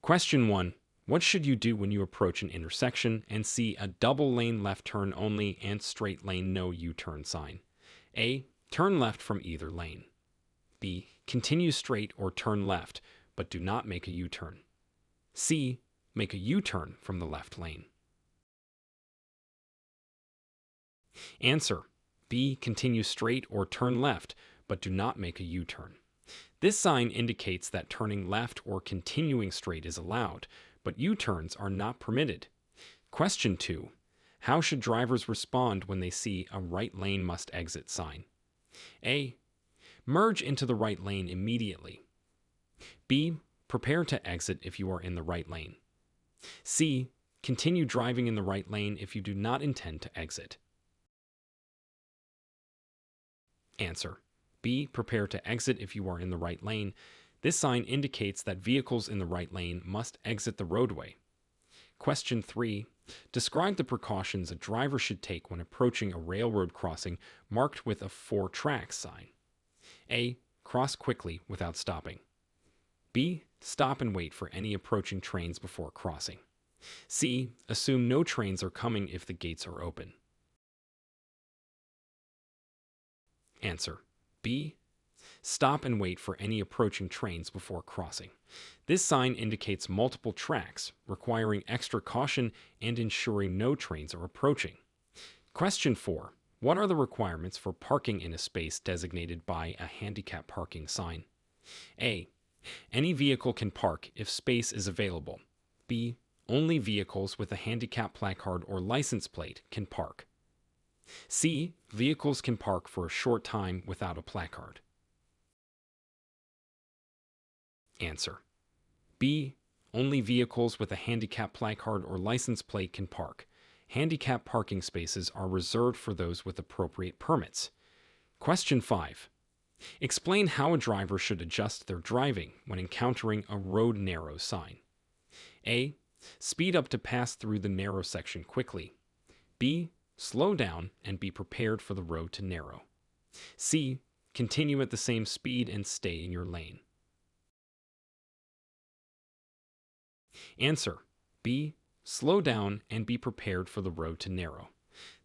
Question 1. What should you do when you approach an intersection and see a double lane left turn only and straight lane no U-turn sign? A. Turn left from either lane. B. Continue straight or turn left, but do not make a U-turn. C. Make a U-turn from the left lane. Answer. B. Continue straight or turn left, but do not make a U-turn. This sign indicates that turning left or continuing straight is allowed, but U-turns are not permitted. Question 2. How should drivers respond when they see a right lane must exit sign? A. Merge into the right lane immediately. B. Prepare to exit if you are in the right lane. C. Continue driving in the right lane if you do not intend to exit. Answer. B. Prepare to exit if you are in the right lane. This sign indicates that vehicles in the right lane must exit the roadway. Question 3. Describe the precautions a driver should take when approaching a railroad crossing marked with a 4 tracks sign. A. Cross quickly without stopping. B. Stop and wait for any approaching trains before crossing. C. Assume no trains are coming if the gates are open. Answer. B. Stop and wait for any approaching trains before crossing. This sign indicates multiple tracks, requiring extra caution and ensuring no trains are approaching. Question 4. What are the requirements for parking in a space designated by a handicap parking sign? A. Any vehicle can park if space is available. B. Only vehicles with a handicap placard or license plate can park. C. Vehicles can park for a short time without a placard. Answer. B. Only vehicles with a handicap placard or license plate can park. Handicap parking spaces are reserved for those with appropriate permits. Question 5. Explain how a driver should adjust their driving when encountering a road narrow sign. A. Speed up to pass through the narrow section quickly. B. Slow down and be prepared for the road to narrow. C. Continue at the same speed and stay in your lane. Answer. B. Slow down and be prepared for the road to narrow.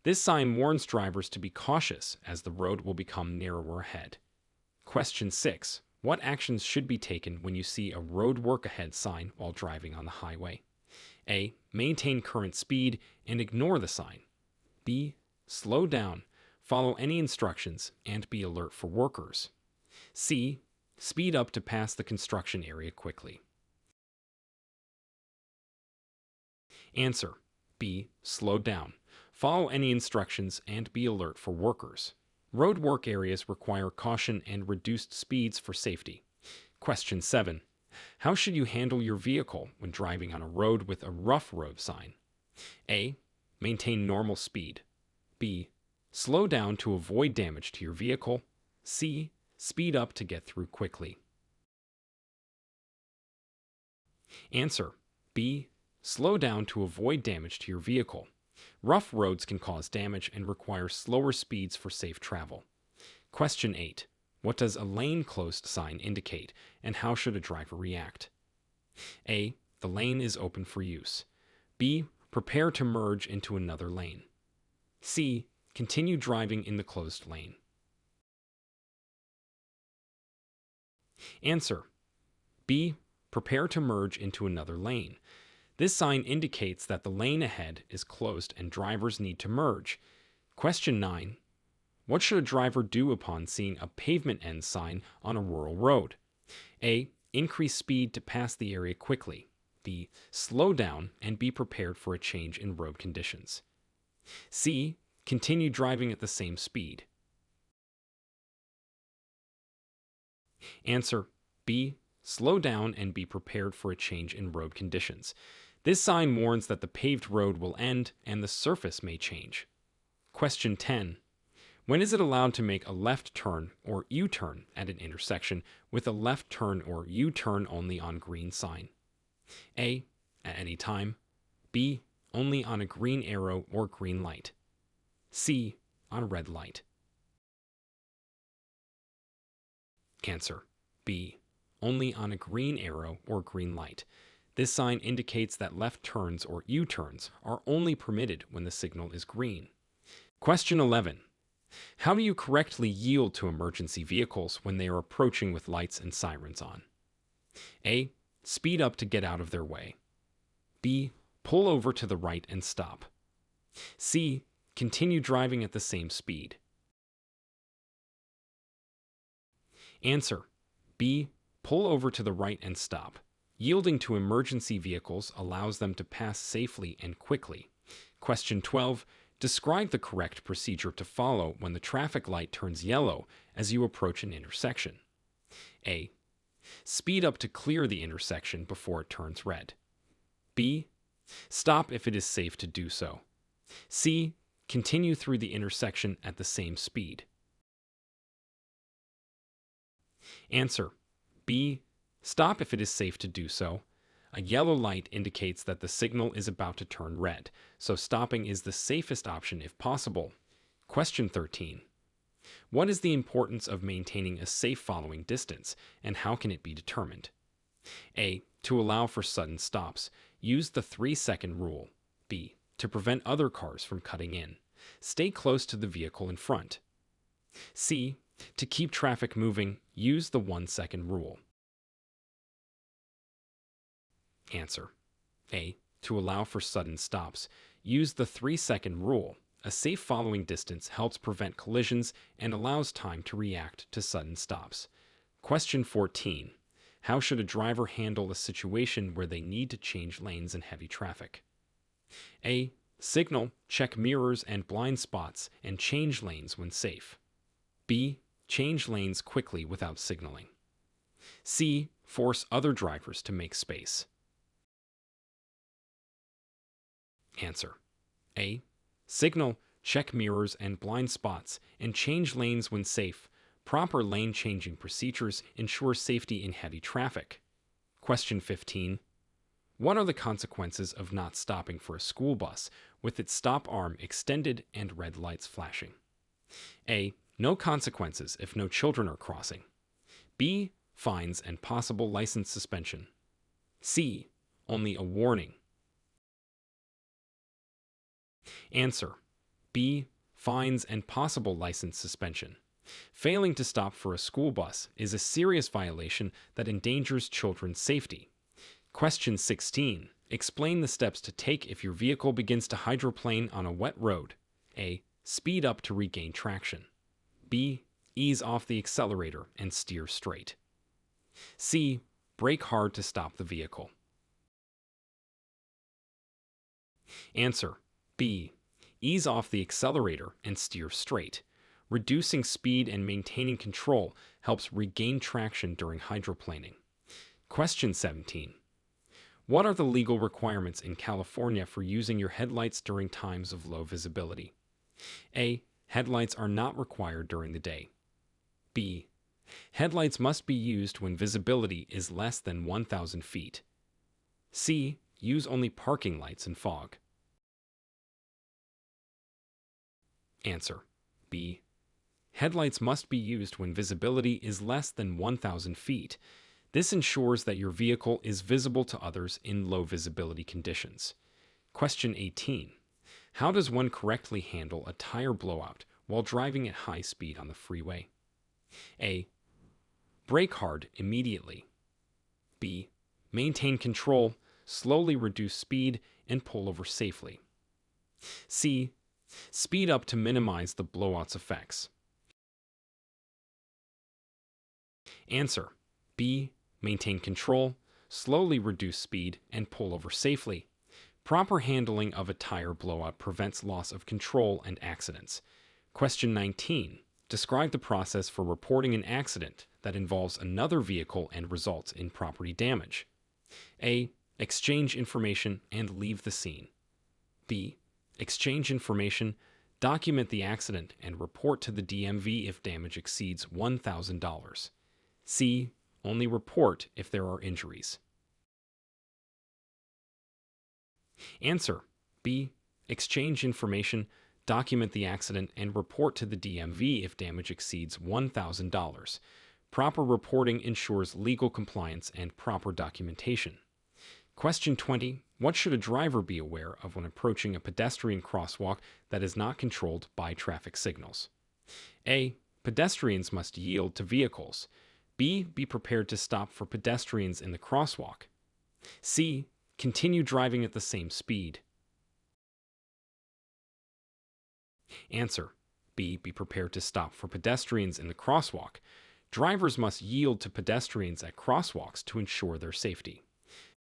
This sign warns drivers to be cautious as the road will become narrower ahead. Question 6. What actions should be taken when you see a road work ahead sign while driving on the highway? A. Maintain current speed and ignore the sign. B. Slow down, follow any instructions, and be alert for workers. C. Speed up to pass the construction area quickly. Answer. B. Slow down, follow any instructions, and be alert for workers. Road work areas require caution and reduced speeds for safety. Question 7. How should you handle your vehicle when driving on a road with a rough road sign? A. Maintain normal speed. B. Slow down to avoid damage to your vehicle. C. Speed up to get through quickly. Answer. B. Slow down to avoid damage to your vehicle. Rough roads can cause damage and require slower speeds for safe travel. Question 8. What does a lane closed sign indicate, and how should a driver react? A. The lane is open for use. B. Prepare to merge into another lane. C. Continue driving in the closed lane. Answer. B. Prepare to merge into another lane. This sign indicates that the lane ahead is closed and drivers need to merge. Question 9. What should a driver do upon seeing a pavement end sign on a rural road? A. Increase speed to pass the area quickly. B. Slow down and be prepared for a change in road conditions. C. Continue driving at the same speed. Answer. B. Slow down and be prepared for a change in road conditions. This sign warns that the paved road will end and the surface may change. Question 10. When is it allowed to make a left turn or U-turn at an intersection with a left turn or U-turn only on green sign? A. At any time. B. Only on a green arrow or green light. C. On a red light. Answer. B. Only on a green arrow or green light. This sign indicates that left turns or U-turns are only permitted when the signal is green. Question 11. How do you correctly yield to emergency vehicles when they are approaching with lights and sirens on? A. Speed up to get out of their way. B. Pull over to the right and stop. C. Continue driving at the same speed. Answer. B. Pull over to the right and stop. Yielding to emergency vehicles allows them to pass safely and quickly. Question 12. Describe the correct procedure to follow when the traffic light turns yellow as you approach an intersection. A. Speed up to clear the intersection before it turns red. B. Stop if it is safe to do so. C. Continue through the intersection at the same speed. Answer. B. Stop if it is safe to do so. A yellow light indicates that the signal is about to turn red, so stopping is the safest option if possible. Question 13. What is the importance of maintaining a safe following distance, and how can it be determined? A. To allow for sudden stops, use the 3-second rule. B. To prevent other cars from cutting in, stay close to the vehicle in front. C. To keep traffic moving, use the 1-second rule. Answer. A. To allow for sudden stops, use the 3-second rule. A safe following distance helps prevent collisions and allows time to react to sudden stops. Question 14. How should a driver handle a situation where they need to change lanes in heavy traffic? A. Signal, check mirrors and blind spots, and change lanes when safe. B. Change lanes quickly without signaling. C. Force other drivers to make space. Answer. A. Signal, check mirrors and blind spots, and change lanes when safe. Proper lane changing procedures ensure safety in heavy traffic. Question 15. What are the consequences of not stopping for a school bus with its stop arm extended and red lights flashing? A. No consequences if no children are crossing. B. Fines and possible license suspension. C. Only a warning. Answer. B. Fines and possible license suspension. Failing to stop for a school bus is a serious violation that endangers children's safety. Question 16. Explain the steps to take if your vehicle begins to hydroplane on a wet road. A. Speed up to regain traction. B. Ease off the accelerator and steer straight. C. Brake hard to stop the vehicle. Answer. B. Ease off the accelerator and steer straight. Reducing speed and maintaining control helps regain traction during hydroplaning. Question 17. What are the legal requirements in California for using your headlights during times of low visibility? A. Headlights are not required during the day. B. Headlights must be used when visibility is less than 1,000 feet. C. Use only parking lights in fog. Answer. B. Headlights must be used when visibility is less than 1,000 feet. This ensures that your vehicle is visible to others in low visibility conditions. Question 18. How does one correctly handle a tire blowout while driving at high speed on the freeway? A. Brake hard immediately. B. Maintain control, slowly reduce speed, and pull over safely. C. Speed up to minimize the blowout's effects. Answer. B. Maintain control, slowly reduce speed, and pull over safely. Proper handling of a tire blowout prevents loss of control and accidents. Question 19. Describe the process for reporting an accident that involves another vehicle and results in property damage. A. Exchange information and leave the scene. B. Exchange information, document the accident, and report to the DMV if damage exceeds $1,000. C. Only report if there are injuries. Answer. B. Exchange information, document the accident, and report to the DMV if damage exceeds $1,000. Proper reporting ensures legal compliance and proper documentation. Question 20. What should a driver be aware of when approaching a pedestrian crosswalk that is not controlled by traffic signals? A. Pedestrians must yield to vehicles. B. Be prepared to stop for pedestrians in the crosswalk. C. Continue driving at the same speed. Answer. B. Be prepared to stop for pedestrians in the crosswalk. Drivers must yield to pedestrians at crosswalks to ensure their safety.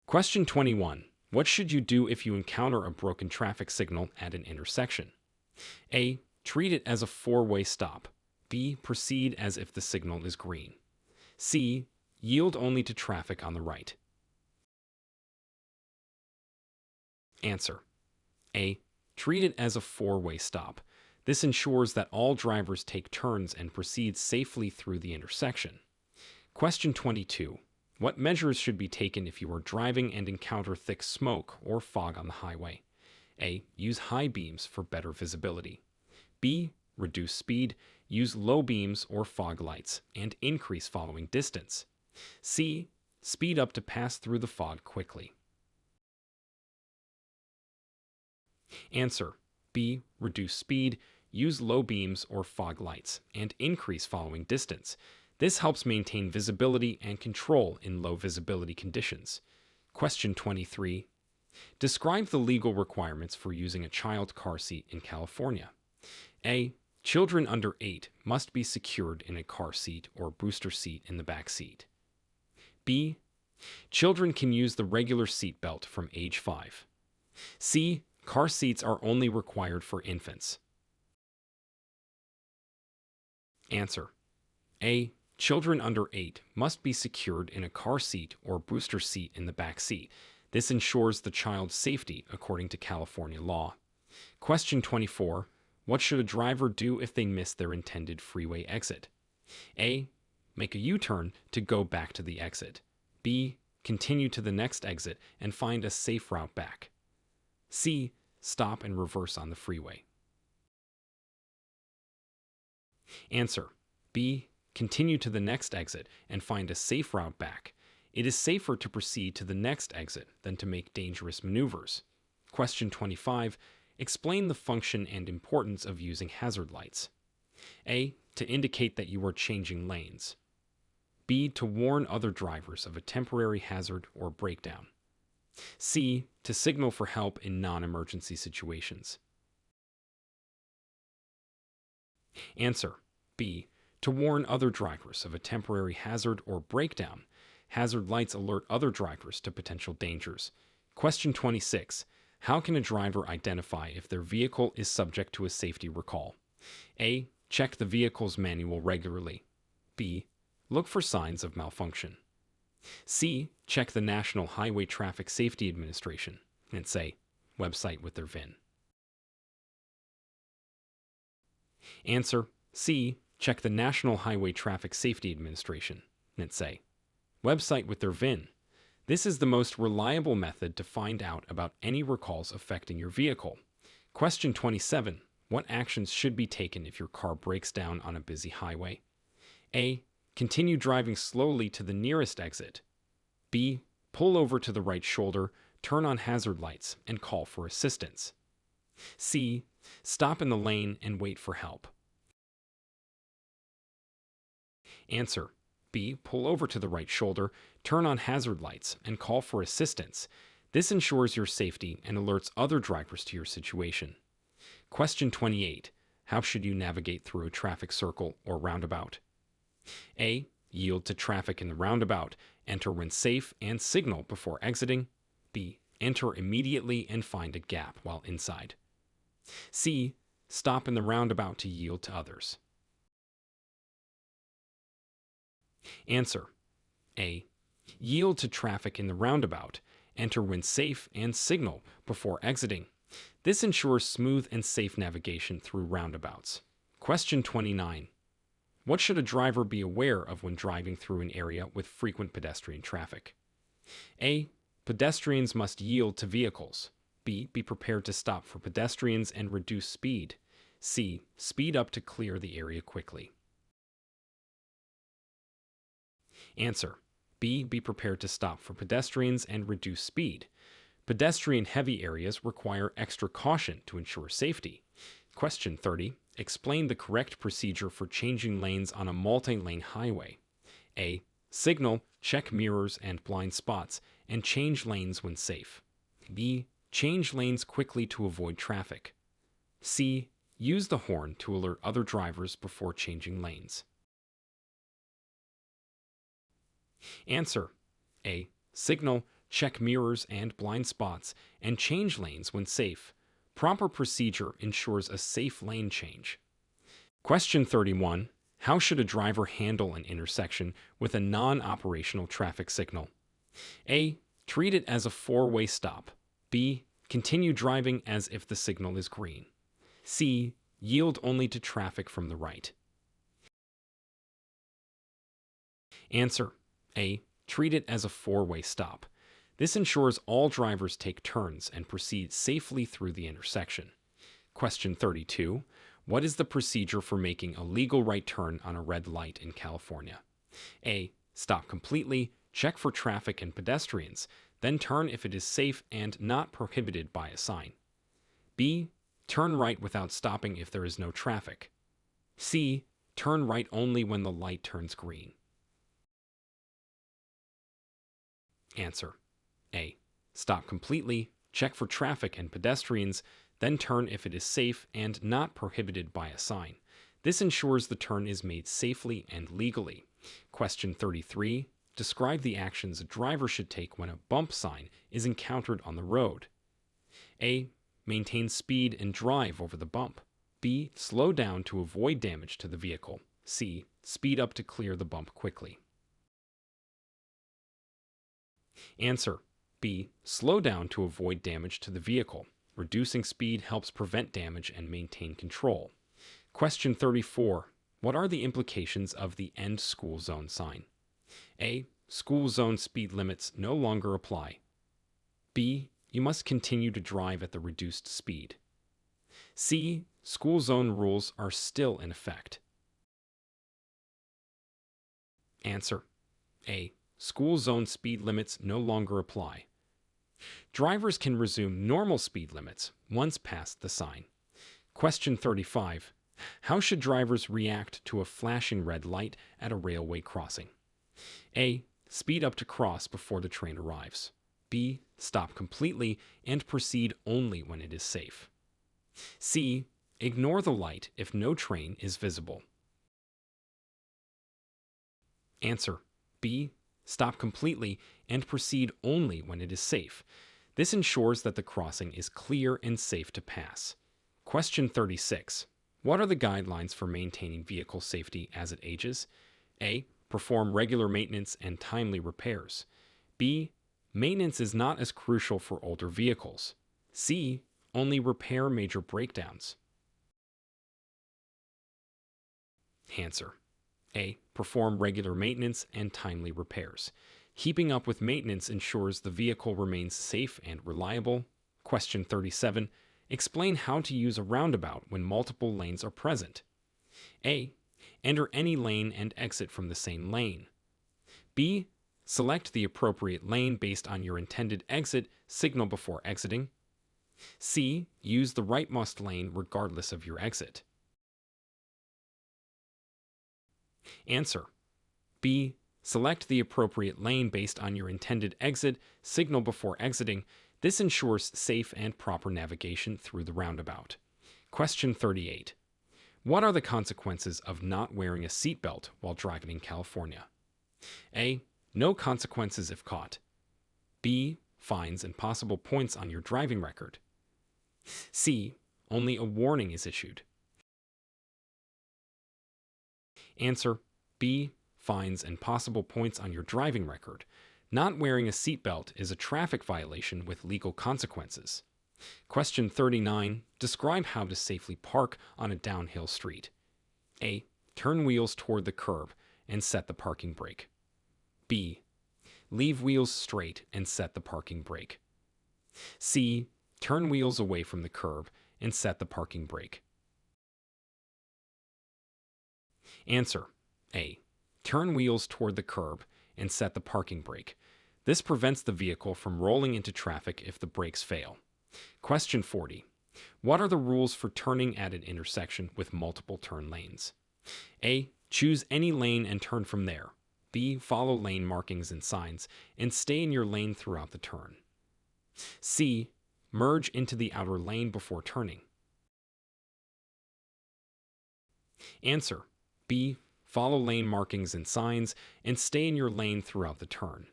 Question 21. What should you do if you encounter a broken traffic signal at an intersection? A. Treat it as a four-way stop. B. Proceed as if the signal is green. C. Yield only to traffic on the right. Answer. A. Treat it as a four-way stop. This ensures that all drivers take turns and proceed safely through the intersection. Question 22. What measures should be taken if you are driving and encounter thick smoke or fog on the highway? A. Use high beams for better visibility. B. Reduce speed. Use low beams or fog lights and increase following distance. C. Speed up to pass through the fog quickly. Answer. B. Reduce speed. Use low beams or fog lights and increase following distance. This helps maintain visibility and control in low visibility conditions. Question 23. Describe the legal requirements for using a child car seat in California. A. Children under 8 must be secured in a car seat or booster seat in the back seat. B. Children can use the regular seat belt from age 5. C. Car seats are only required for infants. Answer. A. Children under 8 must be secured in a car seat or booster seat in the back seat. This ensures the child's safety according to California law. Question 24. What should a driver do if they miss their intended freeway exit? A. Make a U-turn to go back to the exit. B. Continue to the next exit and find a safe route back. C. Stop and reverse on the freeway. Answer. B. Continue to the next exit and find a safe route back. It is safer to proceed to the next exit than to make dangerous maneuvers. Question 25. Explain the function and importance of using hazard lights. A. To indicate that you are changing lanes. B. To warn other drivers of a temporary hazard or breakdown. C. To signal for help in non-emergency situations. Answer. B. To warn other drivers of a temporary hazard or breakdown. Hazard lights alert other drivers to potential dangers. Question 26. How can a driver identify if their vehicle is subject to a safety recall? A. Check the vehicle's manual regularly. B. Look for signs of malfunction. C. Check the National Highway Traffic Safety Administration and say, website with their VIN. Answer. C. Check the National Highway Traffic Safety Administration and say, website with their VIN. This is the most reliable method to find out about any recalls affecting your vehicle. Question 27. What actions should be taken if your car breaks down on a busy highway? A. Continue driving slowly to the nearest exit. B. Pull over to the right shoulder, turn on hazard lights, and call for assistance. C. Stop in the lane and wait for help. Answer. B. Pull over to the right shoulder, turn on hazard lights, and call for assistance. This ensures your safety and alerts other drivers to your situation. Question 28. How should you navigate through a traffic circle or roundabout? A. Yield to traffic in the roundabout. Enter when safe and signal before exiting. B. Enter immediately and find a gap while inside. C. Stop in the roundabout to yield to others. Answer. A. Yield to traffic in the roundabout. Enter when safe and signal before exiting. This ensures smooth and safe navigation through roundabouts. Question 29. What should a driver be aware of when driving through an area with frequent pedestrian traffic? A. Pedestrians must yield to vehicles. B. Be prepared to stop for pedestrians and reduce speed. C. Speed up to clear the area quickly. Answer. B. Be prepared to stop for pedestrians and reduce speed. Pedestrian-heavy areas require extra caution to ensure safety. Question 30. Explain the correct procedure for changing lanes on a multi-lane highway. A. Signal, check mirrors and blind spots, and change lanes when safe. B. Change lanes quickly to avoid traffic. C. Use the horn to alert other drivers before changing lanes. Answer. A. Signal, check mirrors and blind spots, and change lanes when safe. Proper procedure ensures a safe lane change. Question 31. How should a driver handle an intersection with a non-operational traffic signal? A. Treat it as a four-way stop. B. Continue driving as if the signal is green. C. Yield only to traffic from the right. Answer. A. Treat it as a four-way stop. This ensures all drivers take turns and proceed safely through the intersection. Question 32. What is the procedure for making a legal right turn on a red light in California? A. Stop completely, check for traffic and pedestrians, then turn if it is safe and not prohibited by a sign. B. Turn right without stopping if there is no traffic. C. Turn right only when the light turns green. Answer. A. Stop completely, check for traffic and pedestrians, then turn if it is safe and not prohibited by a sign. This ensures the turn is made safely and legally. Question 33. Describe the actions a driver should take when a bump sign is encountered on the road. A. Maintain speed and drive over the bump. B. Slow down to avoid damage to the vehicle. C. Speed up to clear the bump quickly. Answer. B. Slow down to avoid damage to the vehicle. Reducing speed helps prevent damage and maintain control. Question 34. What are the implications of the End School Zone sign? A. School zone speed limits no longer apply. B. You must continue to drive at the reduced speed. C. School zone rules are still in effect. Answer. A. School zone speed limits no longer apply. Drivers can resume normal speed limits once past the sign. Question 35. How should drivers react to a flashing red light at a railway crossing? A. Speed up to cross before the train arrives. B. Stop completely and proceed only when it is safe. C. Ignore the light if no train is visible. Answer. B. Stop completely and proceed only when it is safe. This ensures that the crossing is clear and safe to pass. Question 36. What are the guidelines for maintaining vehicle safety as it ages? A. Perform regular maintenance and timely repairs. B. Maintenance is not as crucial for older vehicles. C. Only repair major breakdowns. Answer. A. Perform regular maintenance and timely repairs. Keeping up with maintenance ensures the vehicle remains safe and reliable. Question 37. Explain how to use a roundabout when multiple lanes are present. A. Enter any lane and exit from the same lane. B. Select the appropriate lane based on your intended exit, signal before exiting. C. Use the rightmost lane regardless of your exit. Answer. B. Select the appropriate lane based on your intended exit, signal before exiting. This ensures safe and proper navigation through the roundabout. Question 38. What are the consequences of not wearing a seatbelt while driving in California? A. No consequences if caught. B. Fines and possible points on your driving record. C. Only a warning is issued. Answer. B. Fines and possible points on your driving record. Not wearing a seatbelt is a traffic violation with legal consequences. Question 39. Describe how to safely park on a downhill street. A. Turn wheels toward the curb and set the parking brake. B. Leave wheels straight and set the parking brake. C. Turn wheels away from the curb and set the parking brake. Answer. A. Turn wheels toward the curb and set the parking brake. This prevents the vehicle from rolling into traffic if the brakes fail. Question 40. What are the rules for turning at an intersection with multiple turn lanes? A. Choose any lane and turn from there. B. Follow lane markings and signs and stay in your lane throughout the turn. C. Merge into the outer lane before turning. Answer. B. Follow lane markings and signs and stay in your lane throughout the turn.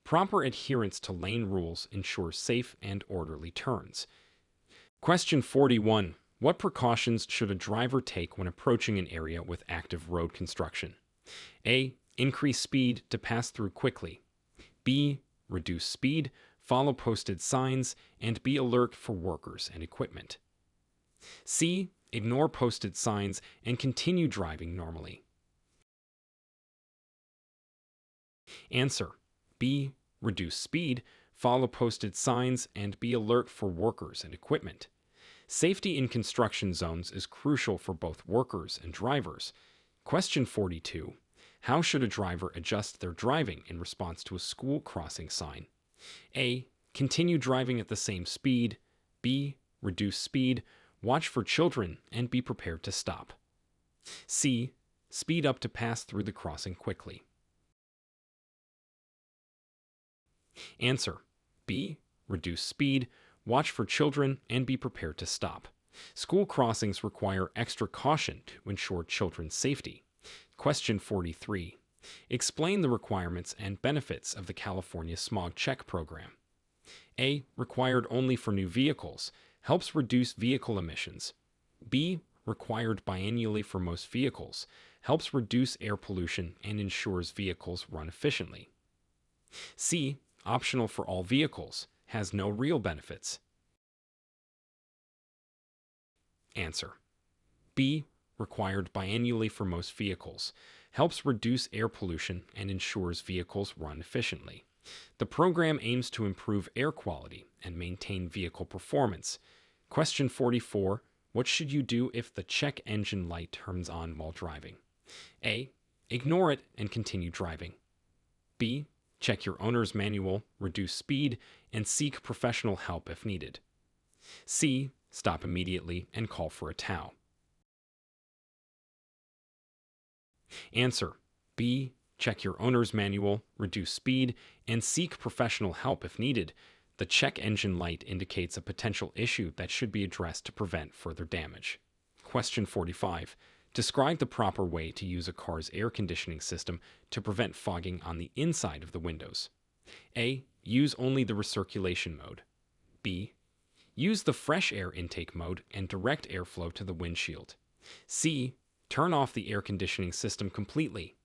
Proper adherence to lane rules ensures safe and orderly turns. Question 41. What precautions should a driver take when approaching an area with active road construction? A. Increase speed to pass through quickly. B. Reduce speed, follow posted signs, and be alert for workers and equipment. C. Ignore posted signs and continue driving normally. Answer. B. Reduce speed, follow posted signs, and be alert for workers and equipment. Safety in construction zones is crucial for both workers and drivers. Question 42. How should a driver adjust their driving in response to a school crossing sign? A. Continue driving at the same speed. B. Reduce speed, watch for children, and be prepared to stop. C. Speed up to pass through the crossing quickly. Answer. B. Reduce speed, watch for children, and be prepared to stop. School crossings require extra caution to ensure children's safety. Question 43. Explain the requirements and benefits of the California Smog Check Program. A. Required only for new vehicles, helps reduce vehicle emissions. B. Required biennially for most vehicles, helps reduce air pollution and ensures vehicles run efficiently. C. Optional for all vehicles, has no real benefits. Answer. B. Required biennially for most vehicles, helps reduce air pollution and ensures vehicles run efficiently. The program aims to improve air quality and maintain vehicle performance. Question 44. What should you do if the check engine light turns on while driving? A. Ignore it and continue driving. B. Check your owner's manual, reduce speed, and seek professional help if needed. C. Stop immediately and call for a tow. Answer. B. Check your owner's manual, reduce speed, and seek professional help if needed. The check engine light indicates a potential issue that should be addressed to prevent further damage. Question 45. Describe the proper way to use a car's air conditioning system to prevent fogging on the inside of the windows. A. Use only the recirculation mode. B. Use the fresh air intake mode and direct airflow to the windshield. C. Turn off the air conditioning system completely.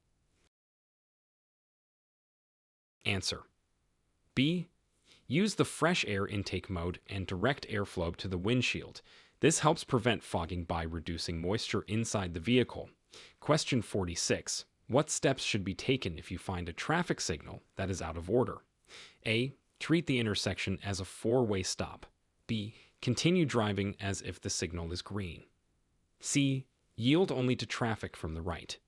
Answer. B. Use the fresh air intake mode and direct airflow to the windshield. This helps prevent fogging by reducing moisture inside the vehicle. Question 46. What steps should be taken if you find a traffic signal that is out of order? A. Treat the intersection as a four-way stop. B. Continue driving as if the signal is green. C. Yield only to traffic from the right.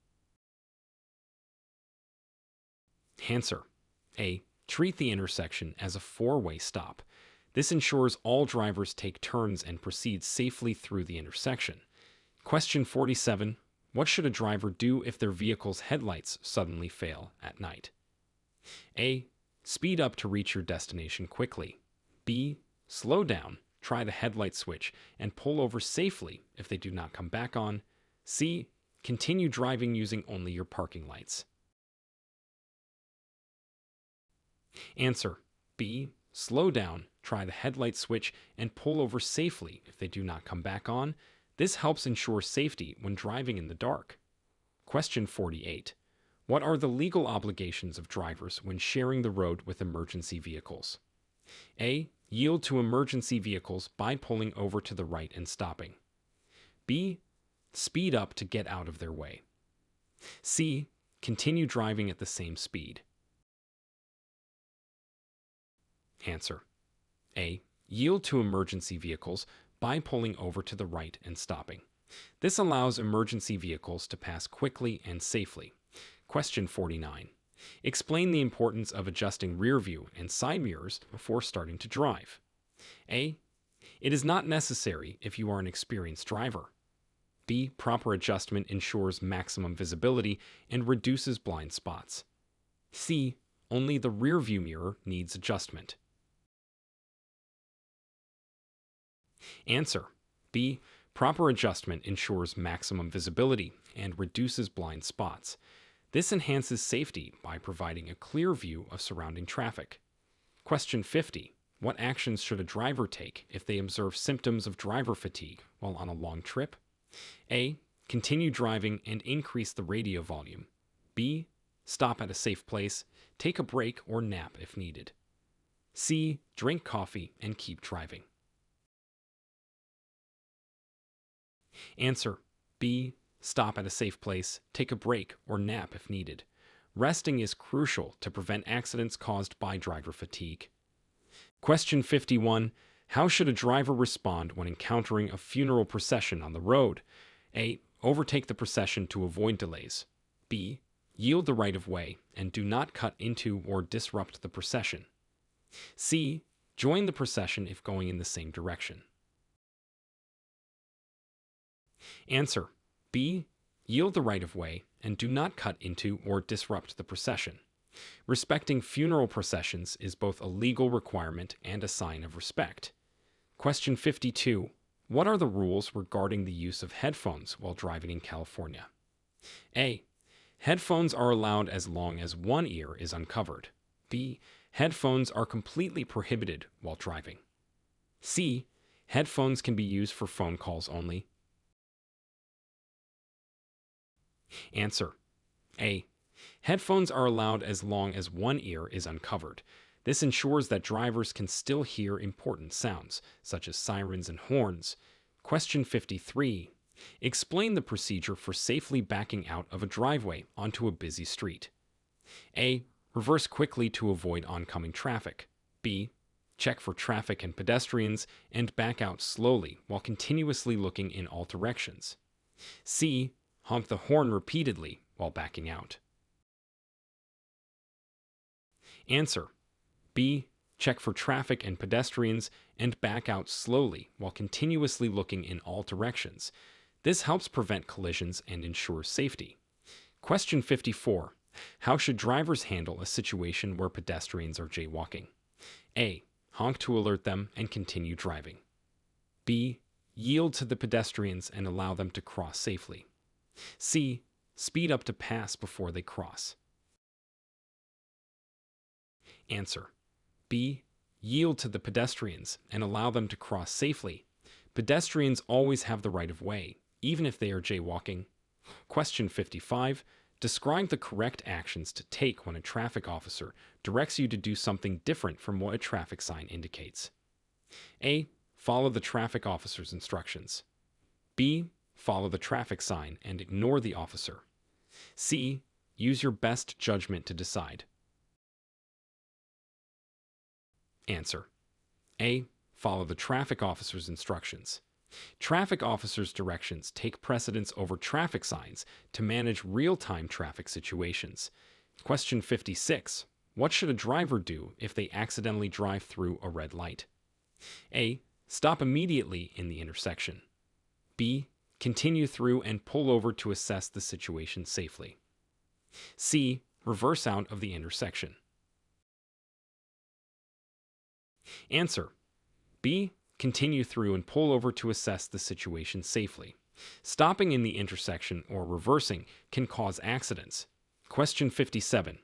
Answer. A. Treat the intersection as a four-way stop. This ensures all drivers take turns and proceed safely through the intersection. Question 47. What should a driver do if their vehicle's headlights suddenly fail at night? A. Speed up to reach your destination quickly. B. Slow down, try the headlight switch, and pull over safely if they do not come back on. C. Continue driving using only your parking lights. Answer. B. Slow down, try the headlight switch, and pull over safely if they do not come back on. This helps ensure safety when driving in the dark. Question 48. What are the legal obligations of drivers when sharing the road with emergency vehicles? A. Yield to emergency vehicles by pulling over to the right and stopping. B. Speed up to get out of their way. C. Continue driving at the same speed. Answer. A. Yield to emergency vehicles by pulling over to the right and stopping. This allows emergency vehicles to pass quickly and safely. Question 49. Explain the importance of adjusting rear view and side mirrors before starting to drive. A. It is not necessary if you are an experienced driver. B. Proper adjustment ensures maximum visibility and reduces blind spots. C. Only the rear view mirror needs adjustment. Answer. B. Proper adjustment ensures maximum visibility and reduces blind spots. This enhances safety by providing a clear view of surrounding traffic. Question 50. What actions should a driver take if they observe symptoms of driver fatigue while on a long trip? A. Continue driving and increase the radio volume. B. Stop at a safe place, take a break or nap if needed. C. Drink coffee and keep driving. Answer. B. Stop at a safe place, take a break or nap if needed. Resting is crucial to prevent accidents caused by driver fatigue. Question 51. How should a driver respond when encountering a funeral procession on the road? A. Overtake the procession to avoid delays. B. Yield the right of way and do not cut into or disrupt the procession. C. Join the procession if going in the same direction. Answer. B. Yield the right of way and do not cut into or disrupt the procession. Respecting funeral processions is both a legal requirement and a sign of respect. Question 52. What are the rules regarding the use of headphones while driving in California? A. Headphones are allowed as long as one ear is uncovered. B. Headphones are completely prohibited while driving. C. Headphones can be used for phone calls only. Answer. A. Headphones are allowed as long as one ear is uncovered. This ensures that drivers can still hear important sounds, such as sirens and horns. Question 53. Explain the procedure for safely backing out of a driveway onto a busy street. A. Reverse quickly to avoid oncoming traffic. B. Check for traffic and pedestrians and back out slowly while continuously looking in all directions. C. Honk the horn repeatedly while backing out. Answer. B. Check for traffic and pedestrians and back out slowly while continuously looking in all directions. This helps prevent collisions and ensures safety. Question 54. How should drivers handle a situation where pedestrians are jaywalking? A. Honk to alert them and continue driving. B. Yield to the pedestrians and allow them to cross safely. C. Speed up to pass before they cross. Answer. B. Yield to the pedestrians and allow them to cross safely. Pedestrians always have the right of way, even if they are jaywalking. Question 55. Describe the correct actions to take when a traffic officer directs you to do something different from what a traffic sign indicates. A. Follow the traffic officer's instructions. B. Follow the traffic sign and ignore the officer. C. Use your best judgment to decide. Answer. A. Follow the traffic officer's instructions. Traffic officers' directions take precedence over traffic signs to manage real-time traffic situations. Question 56. What should a driver do if they accidentally drive through a red light? A. Stop immediately in the intersection. B. Continue through and pull over to assess the situation safely. C. Reverse out of the intersection. Answer. B. Continue through and pull over to assess the situation safely. Stopping in the intersection or reversing can cause accidents. Question 57.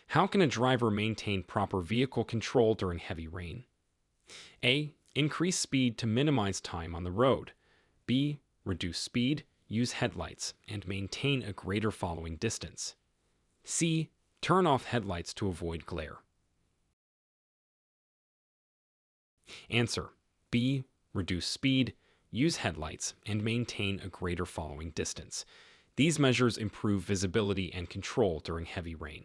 How can a driver maintain proper vehicle control during heavy rain? A. Increase speed to minimize time on the road. B. Reduce speed, use headlights, and maintain a greater following distance. C. Turn off headlights to avoid glare. Answer. B. Reduce speed, use headlights, and maintain a greater following distance. These measures improve visibility and control during heavy rain.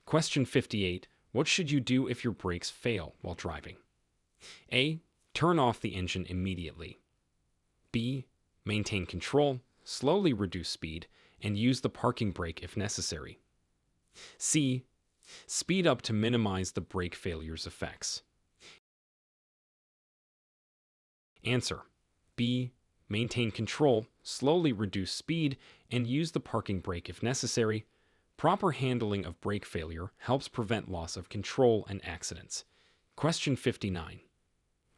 Question 58. What should you do if your brakes fail while driving? A. Turn off the engine immediately. B. Maintain control, slowly reduce speed, and use the parking brake if necessary. C. Speed up to minimize the brake failure's effects. Answer: B. Maintain control, slowly reduce speed, and use the parking brake if necessary. Proper handling of brake failure helps prevent loss of control and accidents. Question 59.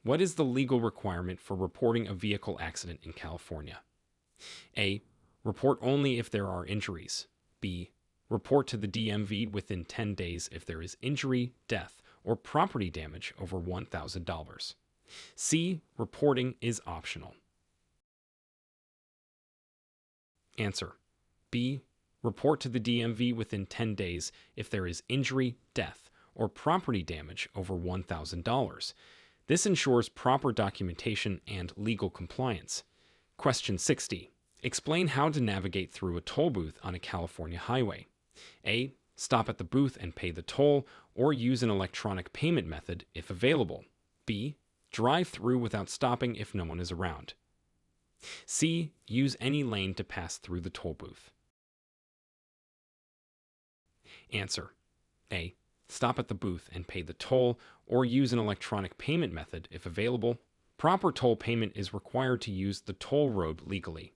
What is the legal requirement for reporting a vehicle accident in California? A. Report only if there are injuries. B. Report to the DMV within 10 days if there is injury, death, or property damage over $1,000. C. Reporting is optional. Answer: B. Report to the DMV within 10 days if there is injury, death, or property damage over $1,000. This ensures proper documentation and legal compliance. Question 60. Explain how to navigate through a toll booth on a California highway. A. Stop at the booth and pay the toll, or use an electronic payment method if available. B. Drive through without stopping if no one is around. C. Use any lane to pass through the toll booth. Answer: A. Stop at the booth and pay the toll, or use an electronic payment method if available. Proper toll payment is required to use the toll road legally.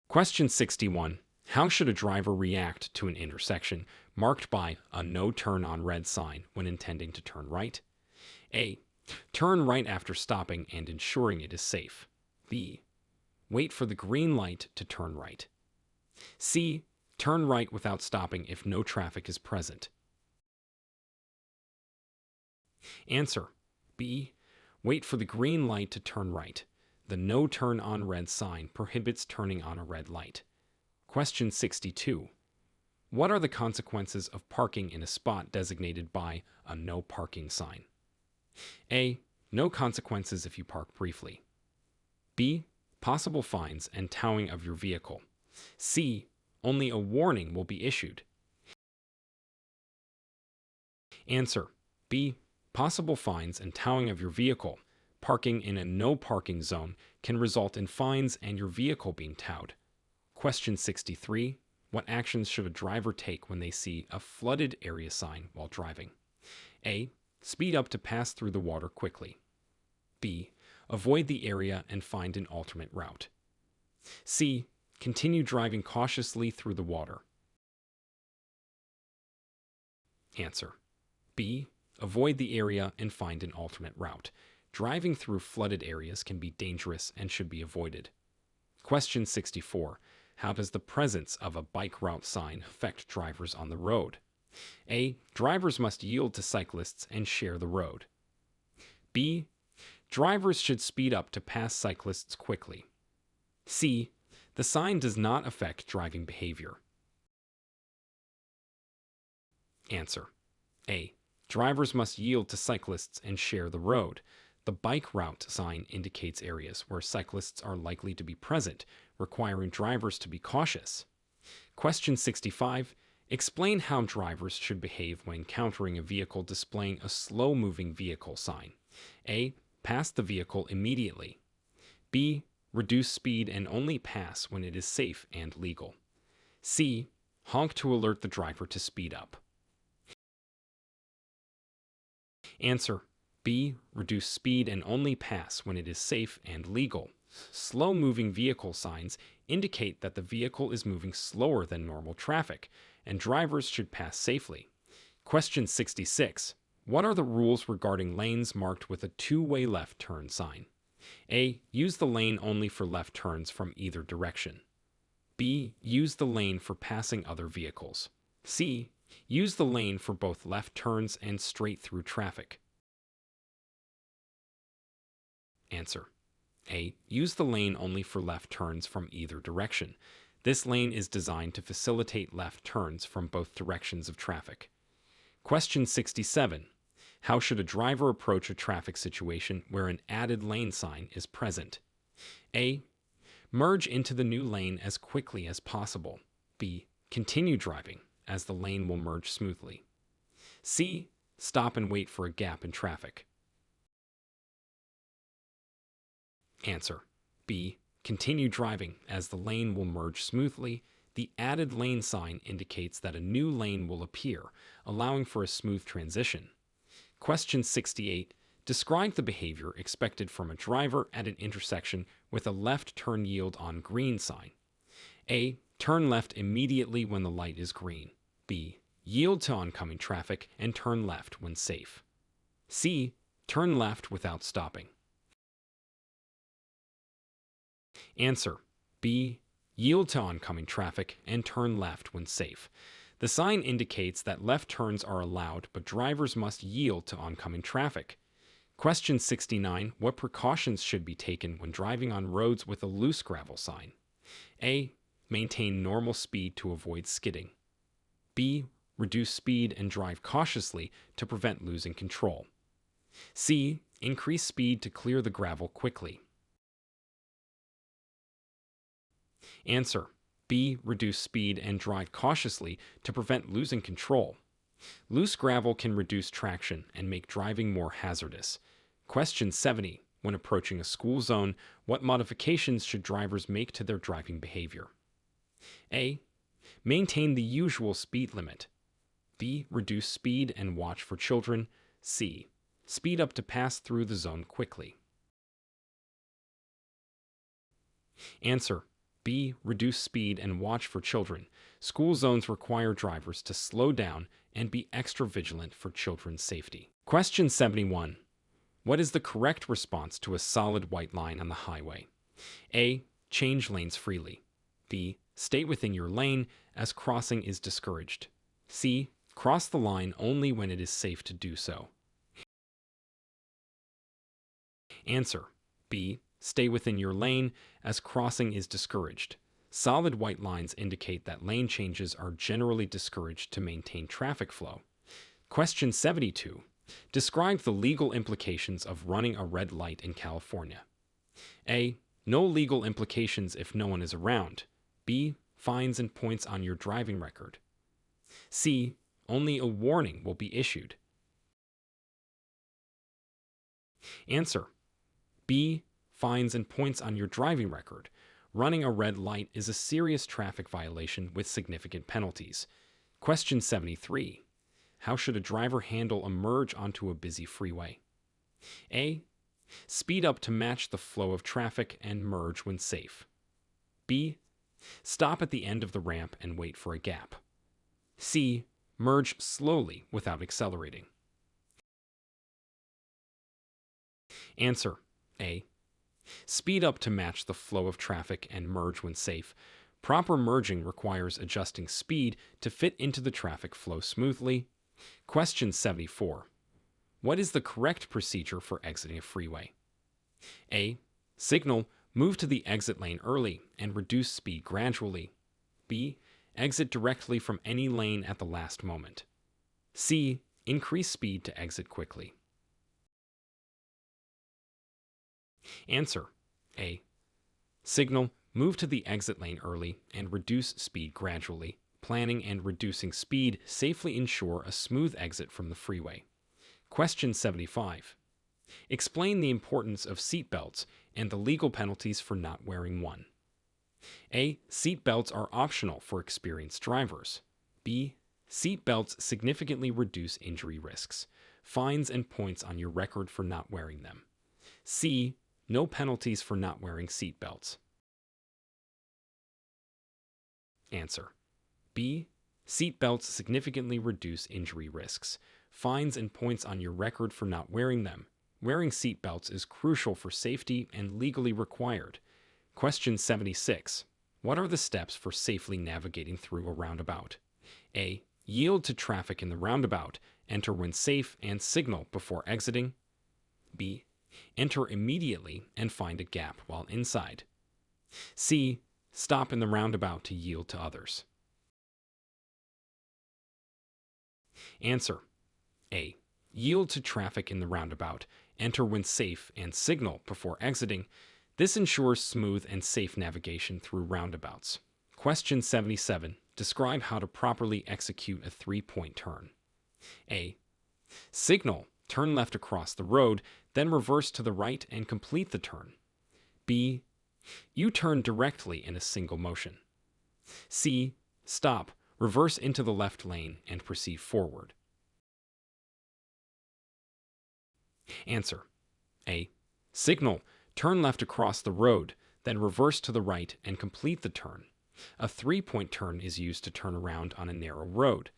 Question 61. How should a driver react to an intersection marked by a no turn on red sign when intending to turn right? A. Turn right after stopping and ensuring it is safe. B. Wait for the green light to turn right. C. Turn right without stopping if no traffic is present. Answer: B. Wait for the green light to turn right. The no turn on red sign prohibits turning on a red light. Question 62. What are the consequences of parking in a spot designated by a no parking sign? A. No consequences if you park briefly. B. Possible fines and towing of your vehicle. C. Only a warning will be issued. Answer: B. Possible fines and towing of your vehicle. Parking in a no parking zone can result in fines and your vehicle being towed. Question 63. What actions should a driver take when they see a flooded area sign while driving? A. Speed up to pass through the water quickly. B. Avoid the area and find an alternate route. C. Continue driving cautiously through the water. Answer: B. Avoid the area and find an alternate route. Driving through flooded areas can be dangerous and should be avoided. Question 64. How does the presence of a bike route sign affect drivers on the road? A. Drivers must yield to cyclists and share the road. B. Drivers should speed up to pass cyclists quickly. C. The sign does not affect driving behavior. Answer: A. Drivers must yield to cyclists and share the road. The bike route sign indicates areas where cyclists are likely to be present, requiring drivers to be cautious. Question 65. Explain how drivers should behave when encountering a vehicle displaying a slow-moving vehicle sign. A. Pass the vehicle immediately. B. Reduce speed and only pass when it is safe and legal. C. Honk to alert the driver to speed up. Answer: B. Reduce speed and only pass when it is safe and legal. Slow-moving vehicle signs indicate that the vehicle is moving slower than normal traffic, and drivers should pass safely. Question 66. What are the rules regarding lanes marked with a two-way left turn sign? A. Use the lane only for left turns from either direction. B. Use the lane for passing other vehicles. C. Use the lane for both left turns and straight-through traffic. Answer: A. Use the lane only for left turns from either direction. This lane is designed to facilitate left turns from both directions of traffic. Question 67. How should a driver approach a traffic situation where an added lane sign is present? A. Merge into the new lane as quickly as possible. B. Continue driving, as the lane will merge smoothly. C. Stop and wait for a gap in traffic. Answer: B. Continue driving, as the lane will merge smoothly. The added lane sign indicates that a new lane will appear, allowing for a smooth transition. Question 68. Describe the behavior expected from a driver at an intersection with a left turn yield on green sign. A. Turn left immediately when the light is green. B. Yield to oncoming traffic and turn left when safe. C. Turn left without stopping. Answer. B. Yield to oncoming traffic and turn left when safe. The sign indicates that left turns are allowed, but drivers must yield to oncoming traffic. Question 69. What precautions should be taken when driving on roads with a loose gravel sign? A. Maintain normal speed to avoid skidding. B. Reduce speed and drive cautiously to prevent losing control. C. Increase speed to clear the gravel quickly. Answer. B. Reduce speed and drive cautiously to prevent losing control. Loose gravel can reduce traction and make driving more hazardous. Question 70. When approaching a school zone, what modifications should drivers make to their driving behavior? A. Maintain the usual speed limit. B. Reduce speed and watch for children. C. Speed up to pass through the zone quickly. Answer. B. Reduce speed and watch for children. School zones require drivers to slow down and be extra vigilant for children's safety. Question 71. What is the correct response to a solid white line on the highway? A. Change lanes freely. B. Stay within your lane as crossing is discouraged. C. Cross the line only when it is safe to do so. Answer. B. Stay within your lane as crossing is discouraged. Solid white lines indicate that lane changes are generally discouraged to maintain traffic flow. Question 72. Describe the legal implications of running a red light in California. A. No legal implications if no one is around. B. Fines and points on your driving record. C. Only a warning will be issued. Answer. B. Fines and points on your driving record. Running a red light is a serious traffic violation with significant penalties. Question 73. How should a driver handle a merge onto a busy freeway? A. Speed up to match the flow of traffic and merge when safe. B. Stop at the end of the ramp and wait for a gap. C. Merge slowly without accelerating. Answer. A. Speed up to match the flow of traffic and merge when safe. Proper merging requires adjusting speed to fit into the traffic flow smoothly. Question 74. What is the correct procedure for exiting a freeway? A. Signal, move to the exit lane early and reduce speed gradually. B. Exit directly from any lane at the last moment. C. Increase speed to exit quickly. Answer. A. Signal, move to the exit lane early and reduce speed gradually. Planning and reducing speed safely ensure a smooth exit from the freeway. Question 75. Explain the importance of seat belts and the legal penalties for not wearing one. A. Seat belts are optional for experienced drivers. B. Seat belts significantly reduce injury risks. Fines and points on your record for not wearing them. C. No penalties for not wearing seat belts. Answer. B. Seat belts significantly reduce injury risks. Fines and points on your record for not wearing them. Wearing seat belts is crucial for safety and legally required. Question 76. What are the steps for safely navigating through a roundabout? A. Yield to traffic in the roundabout. Enter when safe and signal before exiting. B. Enter immediately and find a gap while inside. C. Stop in the roundabout to yield to others. Answer. A. Yield to traffic in the roundabout. Enter when safe and signal before exiting. This ensures smooth and safe navigation through roundabouts. Question 77. Describe how to properly execute a three-point turn. A. Signal, turn left across the road, then reverse to the right and complete the turn. B. U-turn directly in a single motion. C. Stop, reverse into the left lane, and proceed forward. Answer: A. Signal, turn left across the road, then reverse to the right and complete the turn. A three-point turn is used to turn around on a narrow road.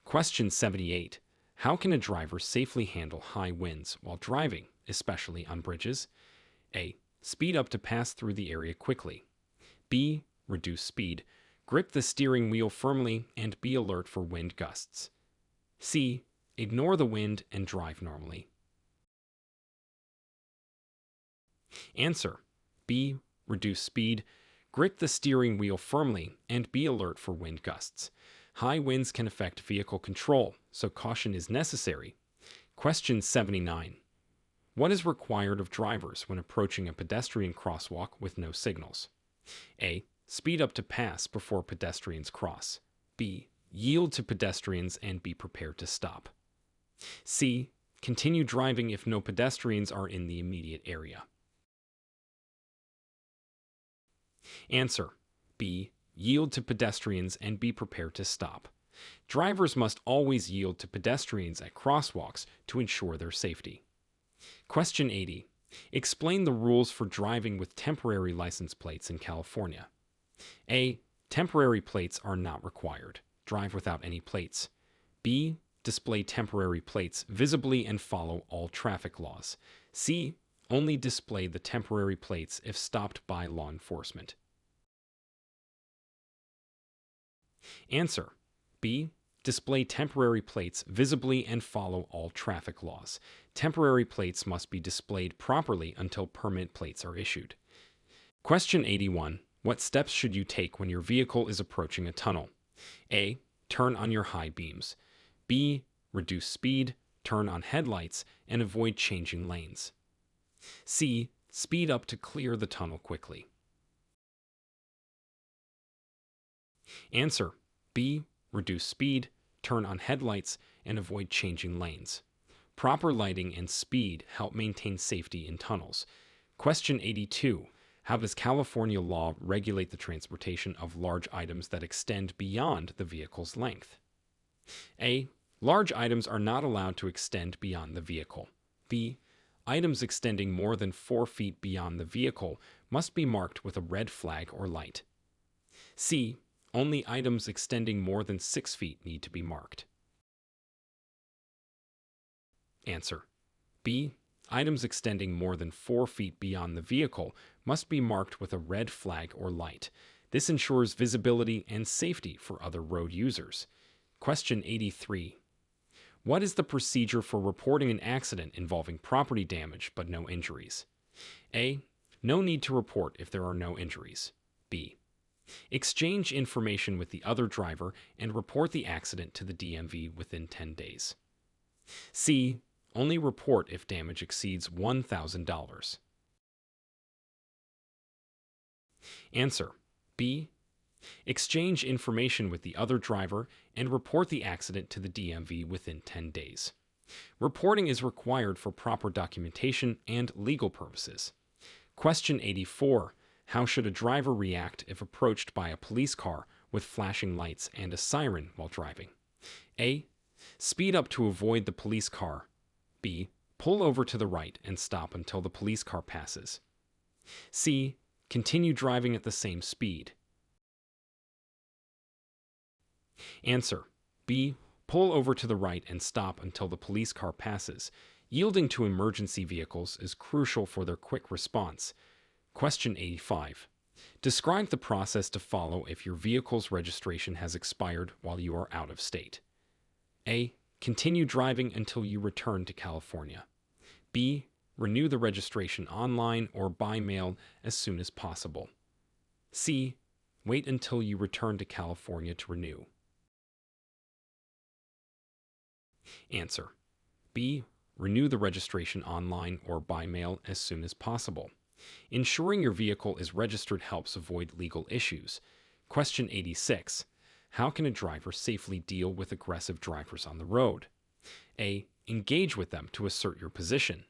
Question 78. How can a driver safely handle high winds while driving, especially on bridges? A. Speed up to pass through the area quickly. B. Reduce speed. Grip the steering wheel firmly and be alert for wind gusts. C. Ignore the wind and drive normally. Answer: B. Reduce speed. Grip the steering wheel firmly and be alert for wind gusts. High winds can affect vehicle control, so caution is necessary. Question 79. What is required of drivers when approaching a pedestrian crosswalk with no signals? A. Speed up to pass before pedestrians cross. B. Yield to pedestrians and be prepared to stop. C. Continue driving if no pedestrians are in the immediate area. Answer: B. Yield to pedestrians and be prepared to stop. Drivers must always yield to pedestrians at crosswalks to ensure their safety. Question 80. Explain the rules for driving with temporary license plates in California. A. Temporary plates are not required. Drive without any plates. B. Display temporary plates visibly and follow all traffic laws. C. Only display the temporary plates if stopped by law enforcement. Answer: B. Display temporary plates visibly and follow all traffic laws. Temporary plates must be displayed properly until permanent plates are issued. Question 81. What steps should you take when your vehicle is approaching a tunnel? A. Turn on your high beams. B. Reduce speed, turn on headlights, and avoid changing lanes. C. Speed up to clear the tunnel quickly. Answer: B. Reduce speed, turn on headlights, and avoid changing lanes. Proper lighting and speed help maintain safety in tunnels. Question 82. How does California law regulate the transportation of large items that extend beyond the vehicle's length? A. Large items are not allowed to extend beyond the vehicle. B. Items extending more than 4 feet beyond the vehicle must be marked with a red flag or light. C. Only items extending more than 6 feet need to be marked. Answer: B. Items extending more than 4 feet beyond the vehicle must be marked with a red flag or light. This ensures visibility and safety for other road users. Question 83. What is the procedure for reporting an accident involving property damage but no injuries? A. No need to report if there are no injuries. B. Exchange information with the other driver and report the accident to the DMV within 10 days. C. Only report if damage exceeds $1,000. Answer: B. Exchange information with the other driver and report the accident to the DMV within 10 days. Reporting is required for proper documentation and legal purposes. Question 84. How should a driver react if approached by a police car with flashing lights and a siren while driving? A. Speed up to avoid the police car. B. Pull over to the right and stop until the police car passes. C. Continue driving at the same speed. Answer: B. Pull over to the right and stop until the police car passes. Yielding to emergency vehicles is crucial for their quick response. Question 85. Describe the process to follow if your vehicle's registration has expired while you are out of state. A. Continue driving until you return to California. B. Renew the registration online or by mail as soon as possible. C. Wait until you return to California to renew. Answer: B. Renew the registration online or by mail as soon as possible. Ensuring your vehicle is registered helps avoid legal issues. Question 86. How can a driver safely deal with aggressive drivers on the road? A. Engage with them to assert your position.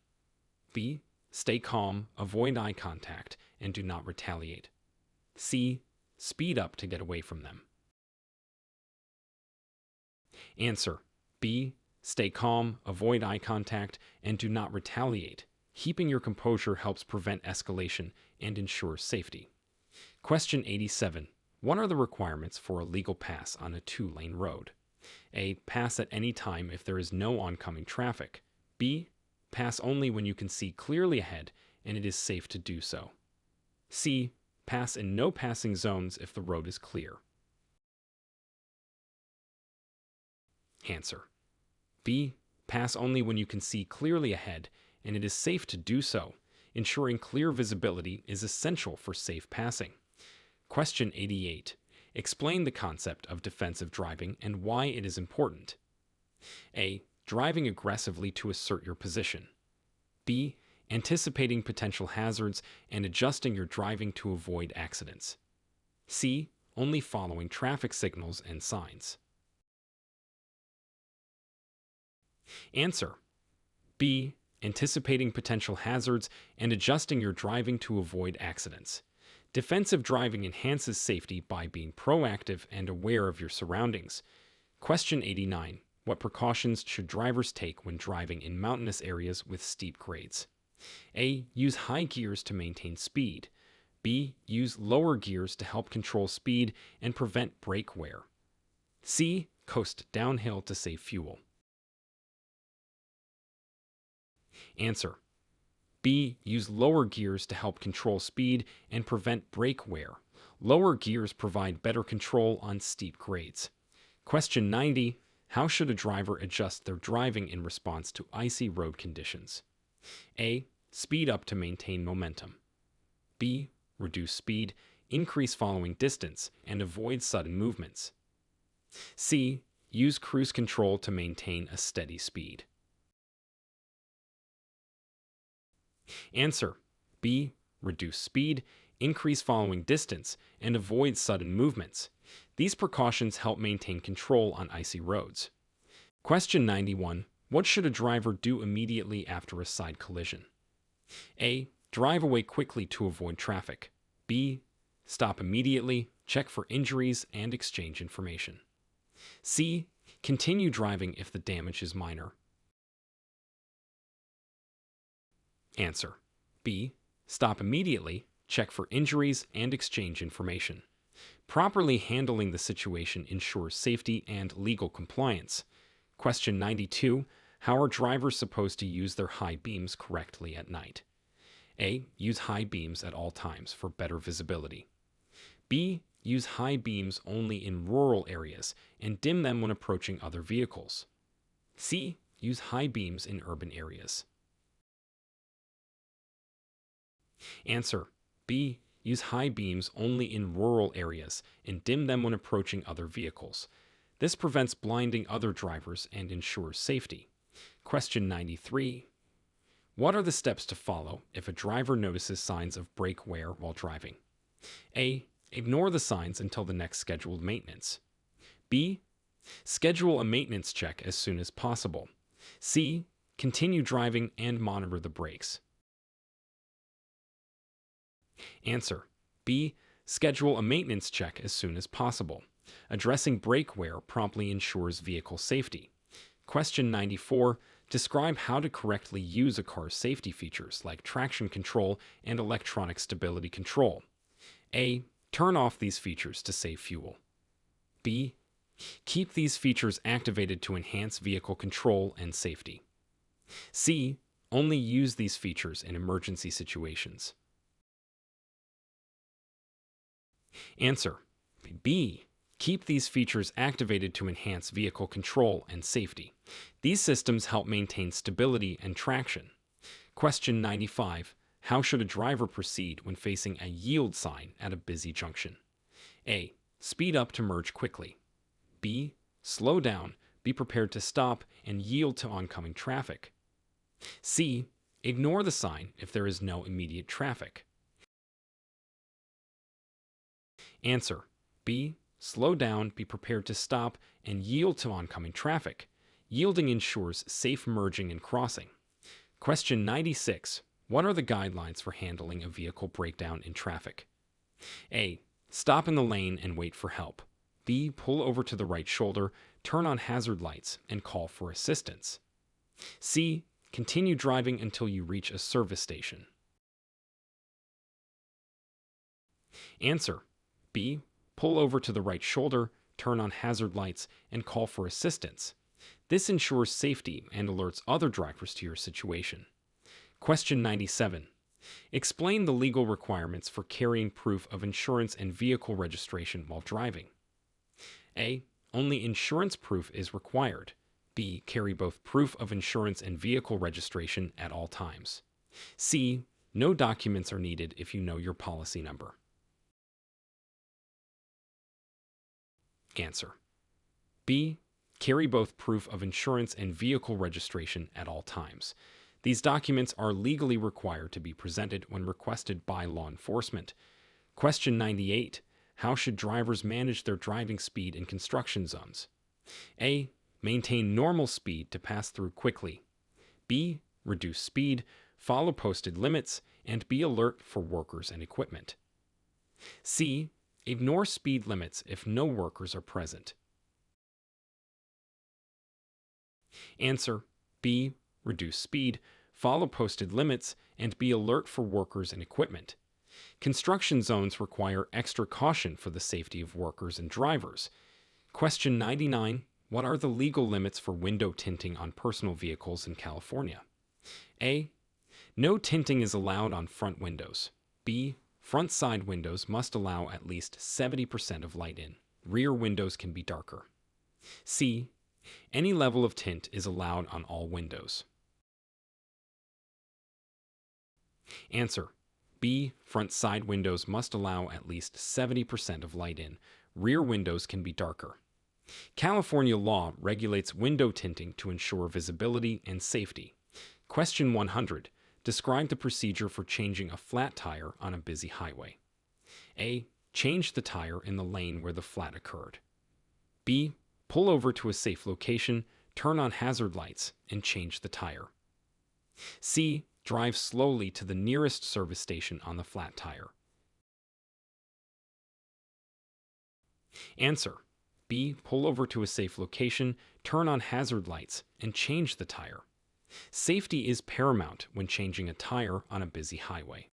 B. Stay calm, avoid eye contact, and do not retaliate. C. Speed up to get away from them. Answer: B. Stay calm, avoid eye contact, and do not retaliate. Keeping your composure helps prevent escalation and ensures safety. Question 87. What are the requirements for a legal pass on a two-lane road? A. Pass at any time if there is no oncoming traffic. B. Pass only when you can see clearly ahead and it is safe to do so. C. Pass in no passing zones if the road is clear. Answer: B. Pass only when you can see clearly ahead and it is safe to do so. Ensuring clear visibility is essential for safe passing. Question 88. Explain the concept of defensive driving and why it is important. A. Driving aggressively to assert your position. B. Anticipating potential hazards and adjusting your driving to avoid accidents. C. Only following traffic signals and signs. Answer: B. Anticipating potential hazards and adjusting your driving to avoid accidents. Defensive driving enhances safety by being proactive and aware of your surroundings. Question 89. What precautions should drivers take when driving in mountainous areas with steep grades? A. Use high gears to maintain speed. B. Use lower gears to help control speed and prevent brake wear. C. Coast downhill to save fuel. Answer: B. Use lower gears to help control speed and prevent brake wear. Lower gears provide better control on steep grades. Question 90. How should a driver adjust their driving in response to icy road conditions? A. Speed up to maintain momentum. B. Reduce speed, increase following distance, and avoid sudden movements. C. Use cruise control to maintain a steady speed. Answer: B. Reduce speed, increase following distance, and avoid sudden movements. These precautions help maintain control on icy roads. Question 91. What should a driver do immediately after a side collision? A. Drive away quickly to avoid traffic. B. Stop immediately, check for injuries, and exchange information. C. Continue driving if the damage is minor. Answer: B. Stop immediately, check for injuries, and exchange information. Properly handling the situation ensures safety and legal compliance. Question 92. How are drivers supposed to use their high beams correctly at night? A. Use high beams at all times for better visibility. B. Use high beams only in rural areas and dim them when approaching other vehicles. C. Use high beams in urban areas. Answer: B. Use high beams only in rural areas and dim them when approaching other vehicles. This prevents blinding other drivers and ensures safety. Question 93. What are the steps to follow if a driver notices signs of brake wear while driving? A. Ignore the signs until the next scheduled maintenance. B. Schedule a maintenance check as soon as possible. C. Continue driving and monitor the brakes. Answer: B. Schedule a maintenance check as soon as possible. Addressing brake wear promptly ensures vehicle safety. Question 94. Describe how to correctly use a car's safety features like traction control and electronic stability control. A. Turn off these features to save fuel. B. Keep these features activated to enhance vehicle control and safety. C. Only use these features in emergency situations. Answer: B. Keep these features activated to enhance vehicle control and safety. These systems help maintain stability and traction. Question 95. How should a driver proceed when facing a yield sign at a busy junction? A. Speed up to merge quickly. B. Slow down, be prepared to stop, and yield to oncoming traffic. C. Ignore the sign if there is no immediate traffic. Answer: B. Slow down, be prepared to stop, and yield to oncoming traffic. Yielding ensures safe merging and crossing. Question 96. What are the guidelines for handling a vehicle breakdown in traffic? A. Stop in the lane and wait for help. B. Pull over to the right shoulder, turn on hazard lights, and call for assistance. C. Continue driving until you reach a service station. Answer: B. Pull over to the right shoulder, turn on hazard lights, and call for assistance. This ensures safety and alerts other drivers to your situation. Question 97. Explain the legal requirements for carrying proof of insurance and vehicle registration while driving. A. Only insurance proof is required. B. Carry both proof of insurance and vehicle registration at all times. C. No documents are needed if you know your policy number. Answer: B. Carry both proof of insurance and vehicle registration at all times. These documents are legally required to be presented when requested by law enforcement. Question 98. How should drivers manage their driving speed in construction zones? A. Maintain normal speed to pass through quickly. B. Reduce speed, follow posted limits, and be alert for workers and equipment. C. Ignore speed limits if no workers are present. Answer: B. Reduce speed, follow posted limits, and be alert for workers and equipment. Construction zones require extra caution for the safety of workers and drivers. Question 99. What are the legal limits for window tinting on personal vehicles in California? A. No tinting is allowed on front windows. B. Front side windows must allow at least 70% of light in. Rear windows can be darker. C. Any level of tint is allowed on all windows. Answer: B. Front side windows must allow at least 70% of light in. Rear windows can be darker. California law regulates window tinting to ensure visibility and safety. Question 100. Describe the procedure for changing a flat tire on a busy highway. A. Change the tire in the lane where the flat occurred. B. Pull over to a safe location, turn on hazard lights, and change the tire. C. Drive slowly to the nearest service station on the flat tire. Answer: B. Pull over to a safe location, turn on hazard lights, and change the tire. Safety is paramount when changing a tire on a busy highway.